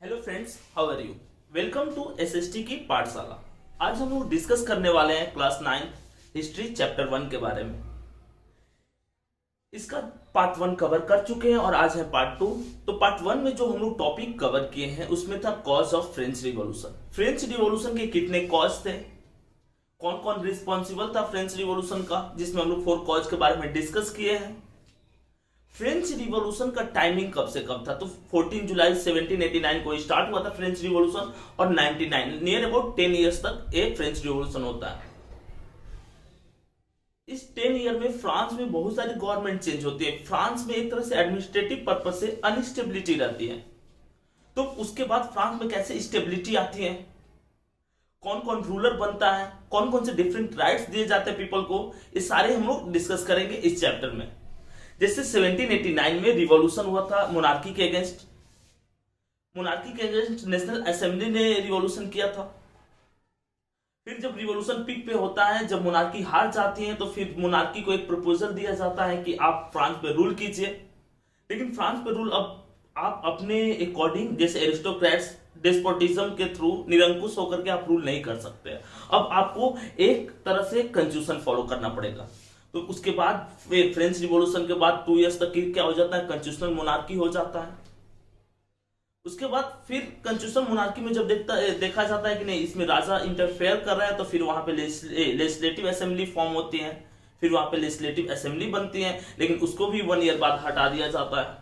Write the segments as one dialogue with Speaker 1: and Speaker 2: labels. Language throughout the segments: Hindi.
Speaker 1: Hello friends, how are you. Welcome to SST की पाठशाला। आज हम लोग डिस्कस करने वाले हैं क्लास 9 हिस्ट्री चैप्टर 1 के बारे में। इसका पार्ट 1 कवर कर चुके हैं और आज है पार्ट 2। तो पार्ट 1 में जो हम लोग टॉपिक कवर किए हैं उसमें था cause of French revolution. French revolution के कितने कॉज थे, कौन कौन रिस्पॉन्सिबल था फ्रेंच रिवॉल्यूशन का, जिसमें हम लोग 4 कॉज के बारे में डिस्कस किए हैं। फ्रेंच रिवॉल्यूशन का टाइमिंग कब से कब था, तो 14 जुलाई 1789 को स्टार्ट हुआ था फ्रेंच रिवॉल्यूशन और 99 नियर अबाउट 10 इयर्स तक एक फ्रेंच रिवॉल्यूशन होता है। इस 10 ईयर में फ्रांस में बहुत सारी गवर्नमेंट चेंज होती है। फ्रांस में एक तरह से एडमिनिस्ट्रेटिव पर्पज से अनस्टेबिलिटी रहती है। तो उसके बाद फ्रांस में कैसे स्टेबिलिटी आती है, कौन कौन रूलर बनता है, कौन कौन से डिफरेंट राइट्स दिए जाते हैं पीपल को, ये सारे हम लोग डिस्कस करेंगे इस चैप्टर में। जैसे 1789 में रिवॉल्यूशन हुआ था मोनार्की के अगेंस्ट। नेशनल असेंबली ने रिवॉल्यूशन किया था। फिर जब रिवॉल्यूशन पीक पे होता है, जब मोनार्की हार जाती है, तो फिर मोनार्की को एक प्रपोजल दिया जाता है कि आप फ्रांस पे रूल कीजिए। लेकिन फ्रांस पे रूल अब आप अपने अकॉर्डिंग, जैसे एरिस्टोक्रेट्स डेस्पोटिज्म के थ्रू निरंकुश होकर के आप रूल नहीं कर सकते। अब आपको एक तरह से कंस्टिट्यूशन फॉलो करना पड़ेगा। तो उसके बाद फ्रेंच रिवॉल्यूशन के बाद 2 इयर्स तक क्या हो जाता है, कंस्टिट्यूशनल मोनार्की हो जाता है। उसके बाद फिर कंस्टिट्यूशनल मोनार्की में जब देखा जाता है कि नहीं, इसमें राजा इंटरफेयर कर रहा है, तो फिर वहां पे लेजिस्लेटिव असेंबली फॉर्म होती है। फिर वहां पे लेजिस्लेटिव असेंबली बनती है, लेकिन उसको भी 1 ईयर बाद हटा दिया जाता है।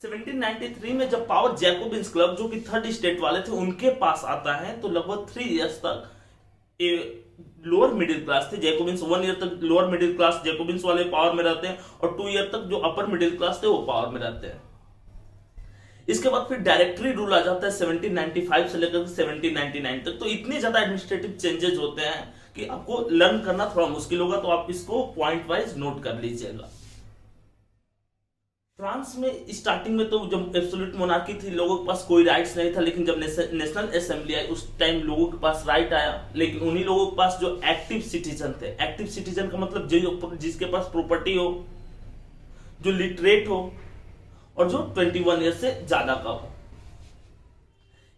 Speaker 1: 1793 में जब पावर जैकोबिन्स क्लब, जो कि थर्ड स्टेट वाले थे, उनके पास आता है, तो लगभग 3 इयर्स तक लोअर मिडिल क्लास थे जैकोबिन्स। 1 ईयर तक लोअर मिडिल क्लास जैकोबिन्स वाले पावर में रहते हैं और 2 ईयर तक जो अपर मिडिल क्लास थे वो पावर में रहते हैं। इसके बाद फिर डायरेक्टरी रूल आ जाता है 1795 से लेकर 1799 तक। तो इतने ज्यादा एडमिनिस्ट्रेटिव चेंजेस होते हैं कि आपको लर्न करना थोड़ा मुश्किल होगा, तो आप इसको पॉइंट वाइज नोट कर लीजिएगा। फ्रांस में स्टार्टिंग में तो जब एब्सोल्यूट मोनार्की थी, लोगों के पास कोई राइट्स नहीं था। लेकिन जब नेशनल असेंबली आई, उस टाइम लोगों के पास राइट आया। लेकिन उन्हीं लोगों के पास जो एक्टिव सिटीजन थे, एक्टिव सिटीजन का मतलब जो जिसके पास प्रॉपर्टी हो, जो लिटरेट हो और जो 21 ईयर से ज्यादा का हो।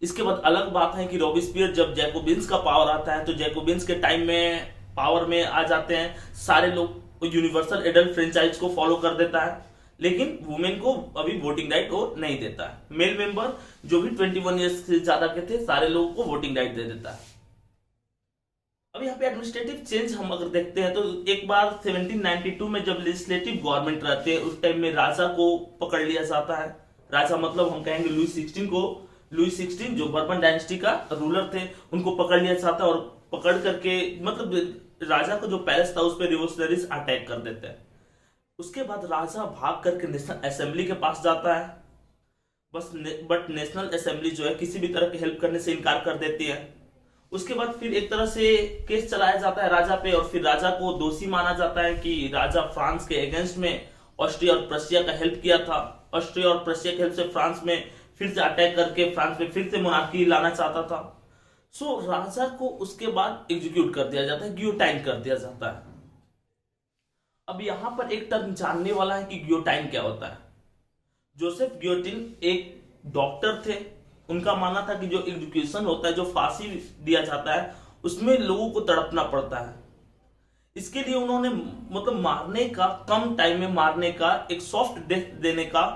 Speaker 1: इसके बाद अलग बात है कि रॉबिस्पियर, जब जैकोबिन्स का पावर आता है, तो जैकोबिन्स के टाइम में पावर में आ जाते हैं सारे लोग, यूनिवर्सल एडल्ट फ्रेंचाइज को फॉलो कर देता है। लेकिन वुमेन को अभी वोटिंग राइट वो नहीं देता है। मेल मेंबर जो भी 21 ईयर्स से ज्यादा के थे, सारे लोगों को वोटिंग राइट दे देता है। अब यहाँ पे एडमिनिस्ट्रेटिव चेंज हम अगर देखते हैं, तो एक बार 1792 में जब लेजिस्लेटिव गवर्नमेंट रहती है, उस टाइम में राजा को पकड़ लिया जाता है। राजा मतलब हम कहेंगे लुई 16 को। लुई 16 जो बर्बन डायनेस्टी का रूलर थे, उनको पकड़ लिया जाता है और पकड़ करके मतलब राजा का जो पैलेस था उस पर रिवोल्यूशनरीज अटैक कर देते हैं। उसके बाद राजा भाग करके नेशनल असेंबली के पास जाता है, बट नेशनल असेंबली जो है किसी भी तरह की हेल्प करने से इनकार कर देती है। उसके बाद फिर एक तरह से केस चलाया जाता है राजा पे, और फिर राजा को दोषी माना जाता है कि राजा फ्रांस के अगेंस्ट में ऑस्ट्रिया और प्रशिया का हेल्प किया था। ऑस्ट्रिया और प्रशिया की हेल्प से फ्रांस में फिर से अटैक करके फ्रांस में फिर से मोनार्की लाना चाहता था। सो राजा को उसके बाद एग्जीक्यूट कर दिया जाता है, गियोटाइन कर दिया जाता है। अब यहां पर एक टर्म जानने वाला है कि गियोटाइन क्या होता है। जोसेफ गियोटिन एक डॉक्टर थे। उनका मानना था कि जो एग्जीक्यूशन होता है, जो फांसी दिया जाता है, उसमें लोगों को तड़पना पड़ता है। इसके लिए उन्होंने मतलब मारने का, कम टाइम में मारने का, एक सॉफ्ट डेथ देने का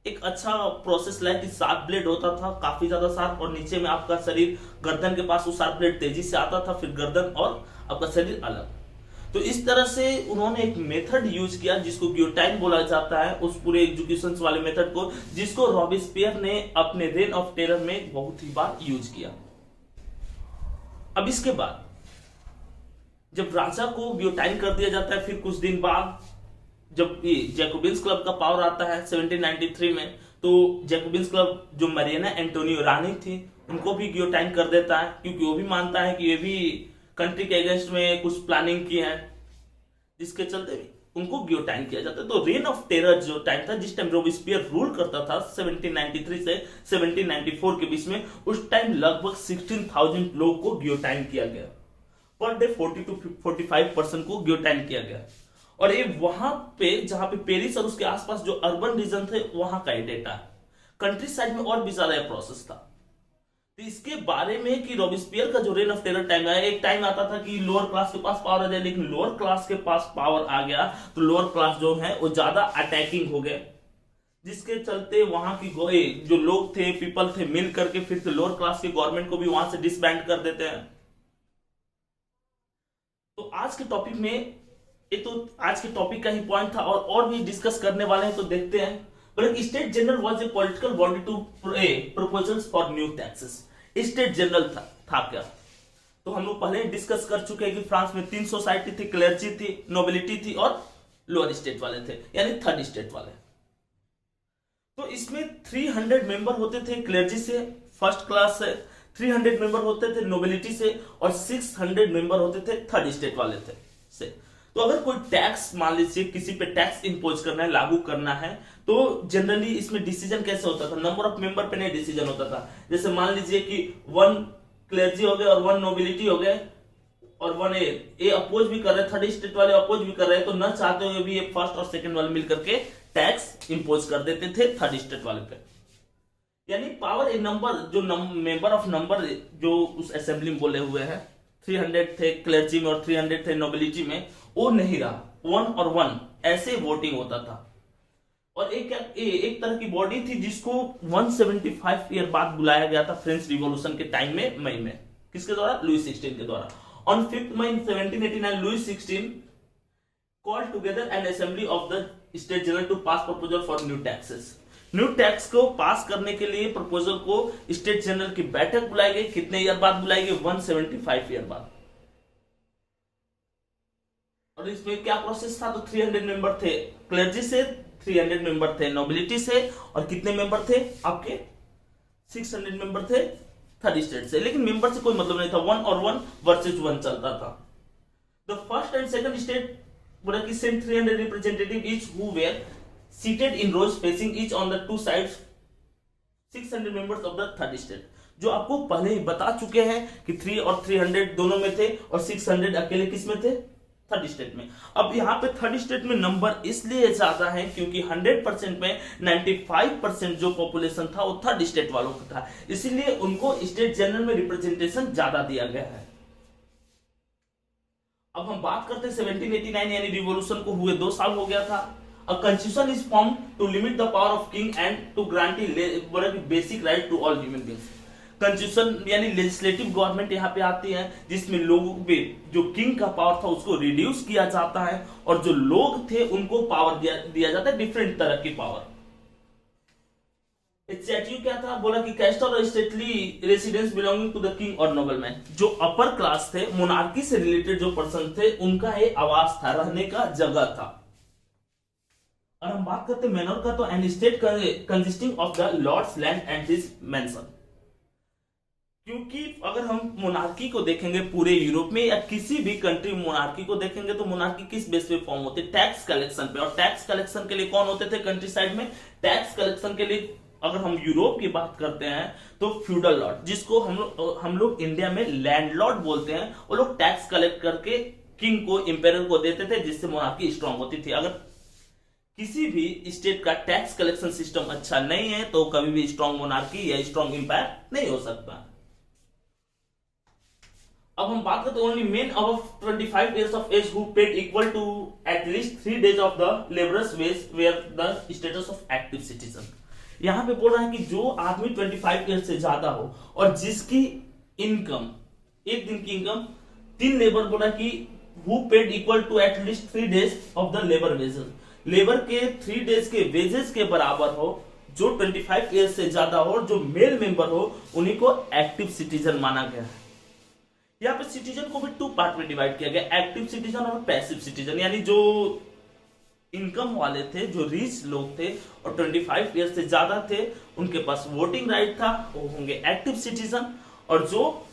Speaker 1: एक अच्छा प्रोसेस लाया कि शार्प ब्लेड होता था, काफी ज्यादा शार्प, और नीचे में आपका शरीर, गर्दन के पास वो शार्प ब्लेड तेजी से आता था, फिर गर्दन और आपका शरीर अलग। तो इस तरह से उन्होंने एक मेथड यूज किया जिसको गियोटाइन बोला जाता है, उस पूरे एग्जीक्यूशन वाले मेथड को, जिसको रॉबिस्पियर ने अपने रेन ऑफ टेरर में बहुत ही बार यूज किया। अब इसके बाद जब राजा को गियोटाइन कर दिया जाता है, फिर कुछ दिन बाद जब ये जैकोबिन्स क्लब का पावर आता है 1793 में, तो जैकोबिन्स क्लब जो मरियाना एंटोनियो रानी थी, उनको भी गियोटाइन कर देता है, क्योंकि वो भी मानता है कि ये भी कंट्री के अगेंस्ट में कुछ प्लानिंग की है, जिसके चलते उनको गियोटाइन किया जाता है। तो रेन ऑफ टेरर जो टाइम था, जिस टाइम रॉबिस्पियर रूल करता था 1793 से 1794 के बीच में, उस टाइम लगभग 16,000 लोग को गियोटाइन किया गया। पर डे 40 to 45 पर्सन को गियोटाइन किया गया। और ये वहां पे, जहां पे पेरिस और उसके आसपास जो अर्बन रीजन थे, वहां का ये डेटा है। कंट्री साइड में और भी ज्यादा प्रोसेस था। तो इसके बारे में कि रॉबेस्पियर का जो रेन ऑफ टेरर टाइम आया, एक टाइम आता था कि लोअर क्लास के पास पावर आ जाए, लेकिन लोअर क्लास के पास पावर आ गया तो लोअर क्लास जो है वो ज्यादा अटैकिंग हो गए, जिसके चलते वहां की जो लोग थे, पीपल थे, मिल करके फिर से लोअर क्लास के गवर्नमेंट को भी वहां से डिसबैंड कर देते हैं। तो आज के टॉपिक में ये तो आज के टॉपिक का ही पॉइंट था, और भी डिस्कस करने वाले हैं, तो देखते हैं। State general was a political body to proposals for new taxes. State general था क्या, तो हम लोग पहले डिस्कस कर चुके हैं कि फ्रांस में 3 सोसाइटी थी, क्लर्जी थी, नोबिलिटी थी और लोअर स्टेट वाले थे, यानी थर्ड स्टेट वाले। तो इसमें 300 मेंबर होते थे क्लर्जी से, फर्स्ट क्लास से, 300 मेंबर होते थे नोबिलिटी से, और 600 मेंबर होते थे थर्ड स्टेट वाले थे से। तो अगर कोई टैक्स, मान लीजिए किसी पे टैक्स इंपोज करना है, लागू करना है, तो जनरली इसमें डिसीजन कैसे होता था, नंबर ऑफ मेंबर पे नहीं डिसीजन होता था। जैसे मान लीजिए कि 1 क्लर्जी हो गए और 1 नोबिलिटी हो गए और 1 ए अपोज भी कर रहे, थर्ड स्टेट वाले अपोज भी कर रहे हैं, तो न चाहते हुए भी ये फर्स्ट और सेकंड वाले मिलकर के टैक्स इंपोज कर देते थे थर्ड स्टेट वाले पे। यानी पावर ए नंबर, जो मेंबर ऑफ नंबर जो उस असेंबली में बोले हुए हैं, 300 थे क्लर्जी में और 300 थे नोबिलिटी में, वो नहीं रहा, 1 और 1 ऐसे वोटिंग होता था। और एक तरह की बॉडी थी जिसको 175 ईयर बाद बुलाया गया था फ्रेंच रिवॉल्यूशन के टाइम में, मई में, किसके द्वारा, लुई 16 के द्वारा। On 5 May 1789 Louis 16 called together an assembly of the state general to pass proposal for new taxes। New tax को पास करने के लिए प्रपोजल को स्टेट जनरल की बैठक बुलाई गई। कितने ईयर बाद बुलाई गई, 175 ईयर बाद। और इसमें क्या प्रोसेस था, तो 300 मेंबर थे क्लर्जी से, 300 मेंबर थे नोबिलिटी से, और कितने मेंबर थे आपके, 600 मेंबर थे थर्ड स्टेट से। लेकिन मेंबर से कोई मतलब नहीं था, 1 और 1 वर्सेस 1 चलता था। The first and second state बोला कि sent 300 representative each who were seated in rows facing each on the two sides 600 members of the third state। जो आपको पहले ही बता चुके हैं कि 3 और 300 दोनों में थे और 600 अकेले किस में थे, थर्ड स्टेट में। अब यहाँ पे थर्ड स्टेट में नंबर इसलिए ज्यादा है क्योंकि 100% में 95% जो पॉपुलेशन था वो थर्ड स्टेट वालों का था, इसीलिए उनको स्टेट जनरल में रिप्रेजेंटेशन ज्यादा दिया गया है। अब हम बात करते हैं 1789 यानी रिवॉल्यूशन को हुए 2 साल हो गया था। A constitution is form to limit the power of king and to grant basic right to all human beings. Constitution यानी लेजिस्लेटिव गवर्नमेंट यहाँ पे आती है, जिसमें लोगों पे जो किंग का पावर था उसको रिड्यूस किया जाता है, और जो लोग थे उनको पावर दिया जाता है, डिफरेंट तरह की पावर। स्टैट्यू क्या था, बोला कि कैस्ट और stately residence belonging to the king और नोबलमैन। जो अपर क्लास थे, मोनार्की से रिलेटेड जो पर्सन थे, उनका ये आवास था, रहने का जगह था। और हम बात करते हैं मैनर का, तो an state consisting of the lord's land and his mansion. क्योंकि अगर हम मोनार्की को देखेंगे पूरे यूरोप में या किसी भी कंट्री में मोनार्की को देखेंगे, तो मोनार्की किस बेस पे फॉर्म होती है, टैक्स कलेक्शन पे। और टैक्स कलेक्शन के लिए कौन होते थे कंट्री साइड में, टैक्स कलेक्शन के लिए अगर हम यूरोप की बात करते हैं तो फ्यूडल लॉर्ड, जिसको हम लोग इंडिया में लैंडलॉर्ड बोलते हैं, वो लोग टैक्स कलेक्ट करके किंग को, इंपेरर को देते थे, जिससे मोनार्की स्ट्रांग होती थी। अगर किसी भी स्टेट का टैक्स कलेक्शन सिस्टम अच्छा नहीं है तो कभी भी स्ट्रांग मोनार्की या स्ट्रांग इंपायर नहीं हो सकता। अब हम बात करते हैं only main above 25 years of age who paid equal to at least 3 days of the laborers wage were the status of active citizen। यहाँ पे बोल रहा है कि जो आदमी 25 ईयर से ज्यादा हो और जिसकी इनकम, एक दिन की इनकम 3 लेबर, बोला कि who paid equal to at least 3 days of the labor wages, labour के 3 डेज के वेजेस के बराबर हो, जो 25 ईयर से ज्यादा हो और जो मेल मेंबर हो, उन्हीं को एक्टिव सिटीजन माना गया है। यहाँ पे सिटीजन को भी 2 पार्ट में डिवाइड किया गया, एक्टिव सिटीजन और पैसिव सिटीजन। यानी जो इनकम वाले थे, जो रिच लोग थे और 25 ईयर से ज्यादा थे, उनके पास वोटिंग राइट था, वो होंगे एक्टिव सिटीजन। और जो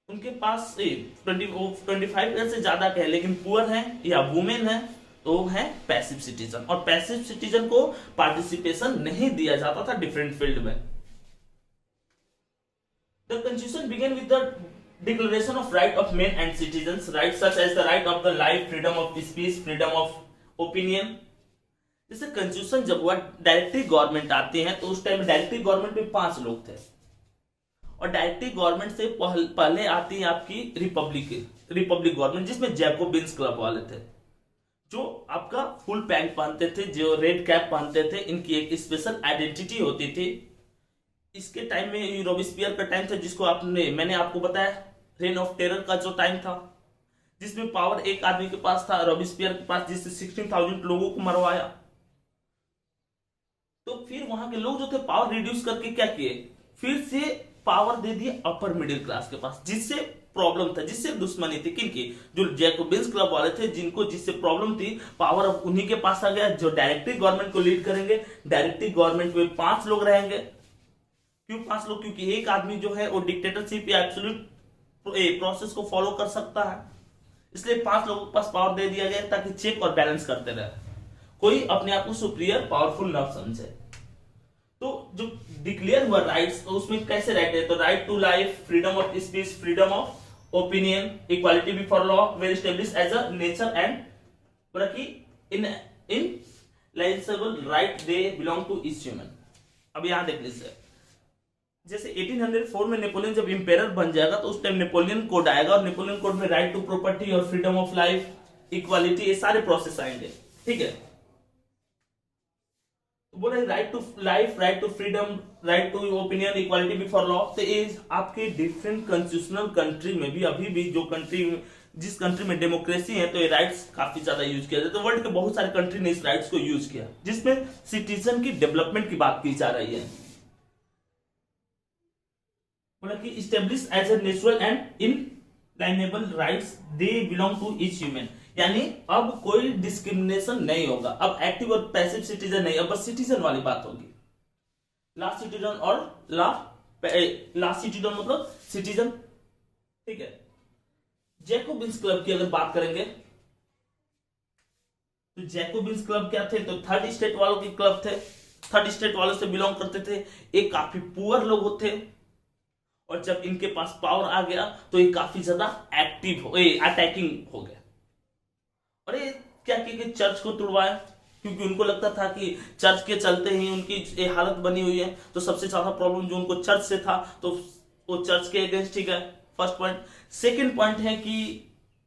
Speaker 1: उनके पास 25 ईयर से ज्यादा के लेकिन पुअर है या वुमेन है, तो वो है पैसिव सिटीजन। और पैसिव सिटीजन को पार्टिसिपेशन नहीं दिया जाता था डिफरेंट फील्ड में। The constitution began with the declaration of right of men and citizens, rights such as the right of the life, freedom of speech, freedom of opinion। जैसे कंस्टिट्यूशन जब हुआ, डायरेक्टरी गवर्नमेंट आती है, तो उस टाइम डायरेक्टरी गवर्नमेंट में 5 लोग थे, और डायरेक्टरी गवर्नमेंट से पहले आती है आपकी रिपब्लिक गवर्नमेंट, जिसमें जैकोबिन्स क्लब वाले थे, जो आपका फुल पैंट पहनते थे, जो रेड कैप पहनते थे, इनकी एक स्पेशल आइडेंटिटी होती थी। इसके टाइम में रॉबिस्पियर का टाइम था, जिसको मैंने आपको बताया रेन ऑफ टेरर का जो टाइम था, जिसमें पावर एक आदमी के पास था, रॉबिस्पियर के पास, जिससे 16,000 लोगों को मरवाया। तो फिर वहां के लोग जो थे पावर रिड्यूस करके क्या किए, फिर से पावर दे दिए अपर मिडिल क्लास के पास, जिससे प्रॉब्लम था, जिससे दुश्मनी थी किनकी, जो जैकोबिन्स क्लब वाले थे, जिससे प्रॉब्लम थी, पावर अब उन्हीं के पास आ गया, जो डायरेक्टरी गवर्नमेंट को लीड करेंगे। डायरेक्टरी गवर्नमेंट में 5 लोग रहेंगे। क्यों 5 लोग? क्योंकि एक आदमी जो है वो डिक्टेटरशिप या एब्सोल्यूट प्रोसेस को फॉलो कर सकता है, इसलिए 5 लोगों के पास पावर दे दिया गया, ताकि चेक और बैलेंस करते रहे, कोई अपने आप को सुपीरियर पावरफुल न समझे। तो जो डिक्लेयर हुआ राइट्स, तो उसमें कैसे राइट है, तो right to life, freedom of speech, freedom of opinion, equality before law were establish as a nature and inalienable right they belong to each human. अब यहां देख लीजिए, जैसे 1804 में नेपोलियन जब इंपेरर बन जाएगा, तो उस टाइम नेपोलियन कोड आएगा, और नेपोलियन कोड में राइट टू प्रॉपर्टी और फ्रीडम ऑफ लाइफ, इक्वालिटी, ये सारे प्रोसेस आएंगे। ठीक है, तो बोले right to life, right to freedom, right to opinion, equality before law. तो ये आपके डिफरेंट कॉन्स्टिट्यूशनल कंट्री में भी, अभी भी जिस कंट्री में डेमोक्रेसी है, तो ये राइट्स काफी ज्यादा यूज किया जाता है। वर्ल्ड के बहुत सारे कंट्री ने इस राइट्स को यूज किया, जिसमें सिटीजन की डेवलपमेंट की बात की जा रही है। बोला कि establish as a natural and inalienable rights they belong to each human, यानी अब कोई डिस्क्रिमिनेशन नहीं होगा, अब एक्टिव और पैसिव सिटीजन नहीं, अब बस सिटीजन वाली बात होगी। लास्ट सिटीजन और लास्ट सिटीजन मतलब सिटीजन। ठीक है, जैकोबिन्स क्लब की अगर बात करेंगे, तो जैकोबिन्स क्लब क्या थे, तो थर्ड स्टेट वालों के क्लब थे, थर्ड स्टेट वालों से बिलोंग करते थे। ये काफी पुअर लोग होते, और जब इनके पास पावर आ गया, तो ये काफी ज्यादा अटैकिंग हो गया। और ये क्या किया कि चर्च को तुड़वाया, क्योंकि उनको लगता था कि चर्च के चलते ही उनकी ये हालत बनी हुई है, तो सबसे ज्यादा प्रॉब्लम जो उनको चर्च से था, तो वो चर्च के अगेंस्ट। ठीक है, फर्स्ट पॉइंट। सेकंड पॉइंट है कि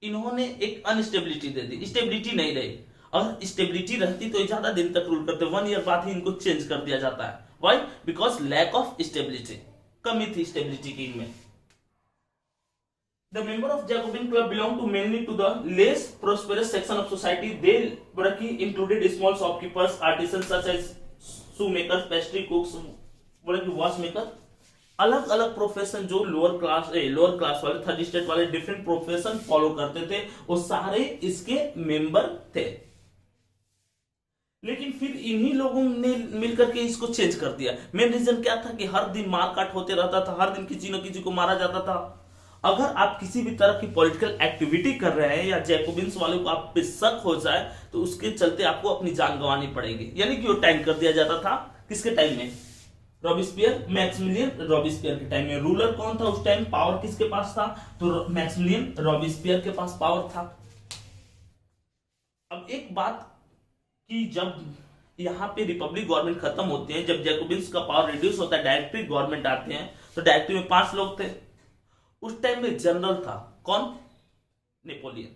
Speaker 1: इन्होंने एक अनस्टेबिलिटी दे दी, स्टेबिलिटी नहीं रही। अगर स्टेबिलिटी रहती तो ये ज्यादा दिन तक रूल करते, 1 ईयर बाद ही इनको चेंज कर दिया जाता है। Why? Because lack of stability, कमी थी स्टेबिलिटी की इनमें। The member of Jacobin club belong to mainly to the less prosperous section of society. They included small shopkeepers, artisans such as shoemakers, pastry cooks, watchmaker. अलग अलग प्रोफेशन जो लोअर क्लास वाले, थर्ड स्टेट वाले डिफरेंट प्रोफेशन फॉलो करते थे, वो सारे इसके मेंबर थे। लेकिन फिर इन्हीं लोगों ने मिलकर के इसको चेंज कर दिया। मेन रीजन क्या था कि हर दिन मारकाट होते रहता था, हर दिन किसी न किसी को मारा जाता था। अगर आप किसी भी तरह की पॉलिटिकल एक्टिविटी कर रहे हैं, या जैकोबिन्स वालों को आप पे शक हो जाए, तो उसके चलते आपको अपनी जान गंवानी पड़ेगी। यानी कि वो टाइम कर दिया जाता था किसके टाइम में, रॉबिस्पियर, मैक्सिमिलियन रॉबिस्पियर के टाइम में। रूलर कौन था उस टाइम, पावर किसके पास था, तो मैक्सिमिलियन रॉबिस्पियर के पास पावर था। अब एक बात कि जब यहाँ पे रिपब्लिक गवर्नमेंट खत्म होती है, जब जैकोबिन्स का पावर रिड्यूस होता है, डायरेक्टरी गवर्नमेंट आते हैं, तो डायरेक्टरी में 5 लोग थे। उस टाइम में जनरल था कौन, नेपोलियन।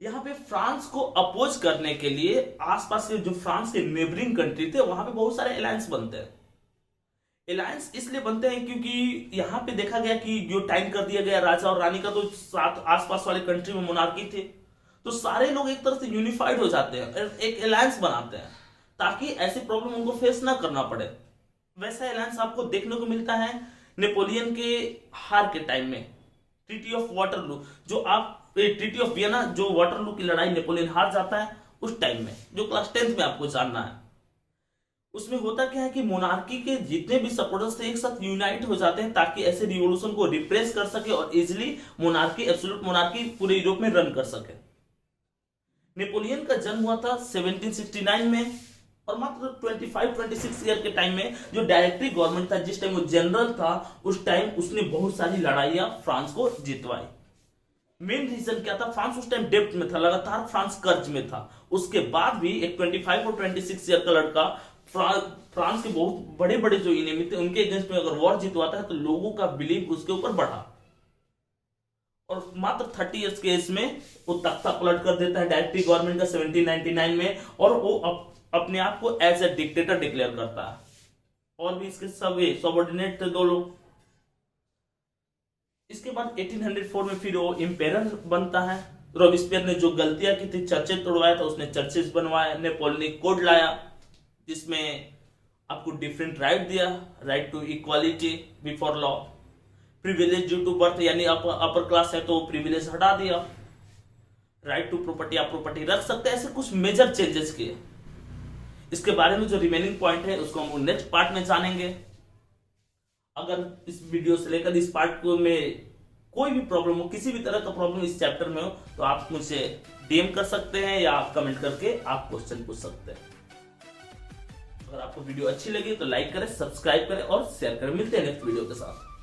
Speaker 1: यहां पे फ्रांस को अपोज करने के लिए आसपास के जो फ्रांस के नेबरिंग कंट्री थे, वहां पे बहुत सारे अलायंस बनते हैं। अलायंस इसलिए बनते हैं क्योंकि यहां पे देखा गया कि जो टाइम कर दिया गया राजा और रानी का, तो साथ आसपास वाले कंट्री में मोनार्की थे, तो सारे लोग एक तरह से यूनिफाइड हो जाते हैं, एक अलायंस बनाते हैं, ताकि ऐसी प्रॉब्लम उनको फेस ना करना पड़े। वैसा अलायंस आपको देखने को मिलता है नेपोलियन के हार के टाइम में, ट्रीटी ऑफ वाटरलू, जो आप ट्रीटी ऑफ वियना, जो वाटरलू की लड़ाई नेपोलियन हार जाता है उस टाइम में, जो क्लास 10th में आपको जानना है। उसमें होता क्या है कि मोनार्की के जितने भी सपोर्टर्स थे एक साथ यूनाइट हो जाते हैं, ताकि ऐसे रिवॉल्यूशन को रिप्रेस कर सके और इजिली मोनार्की, एब्सोल्यूट मोनार्की पूरे यूरोप में रन कर सके। नेपोलियन का जन्म हुआ था 1769 में, और मात्र 25-26 ईयर के टाइम में जो डायरेक्टरी गवर्नमेंट था, जिस टाइम वो जनरल था, उस टाइम उसने बहुत सारी लड़ाइयां फ्रांस को जितवाई। मेन रीजन क्या था, फ्रांस उस टाइम डेप्ट में था, लगातार फ्रांस कर्ज में था। उसके बाद भी एक 25 और 26 ईयर का लड़का फ्रांस के बहुत बड़े बड़े जो इनेमी थे उनके अगेंस्ट में अगर वॉर जितवाता है तो लोगों का बिलीव उसके ऊपर बढ़ा, और मात्र 30 ईयर्स के एज में वो तख्ता पलट कर देता है डायरेक्टली गवर्नमेंट का 1799 में, और वो अपने आप को एज ए डिक्टेटर डिक्लेयर करता है। और भी इसके सब सबऑर्डिनेट थे 2 लोग। इसके बाद 1804 में फिर वो इम्पेरर बनता है। रॉबिस्पियर ने जो गलतियां की थी, चर्चेज तोड़वाया था, उसने चर्चेज बनवाया। नेपोलियनिक कोड लाया जिसमें आपको डिफरेंट राइट दिया, right to equality before law, privilege due to birth, यानी आप अपर क्लास है तो प्रिविलेज हटा दिया, राइट टू प्रॉपर्टी, आप प्रॉपर्टी रख सकते हैं। ऐसे कुछ मेजर चेंजेस किए। इसके बारे में जो रिमेनिंग पॉइंट है उसको हम नेक्स्ट पार्ट में जानेंगे। अगर इस वीडियो से लेकर इस पार्ट में कोई भी प्रॉब्लम हो, किसी भी तरह का प्रॉब्लम इस चैप्टर में हो, तो आप मुझे डीएम कर सकते हैं या आप कमेंट करके आप क्वेश्चन पूछ सकते हैं। अगर आपको वीडियो अच्छी लगी तो लाइक करें, सब्सक्राइब करें और शेयर करें। मिलते हैं नेक्स्ट वीडियो के साथ।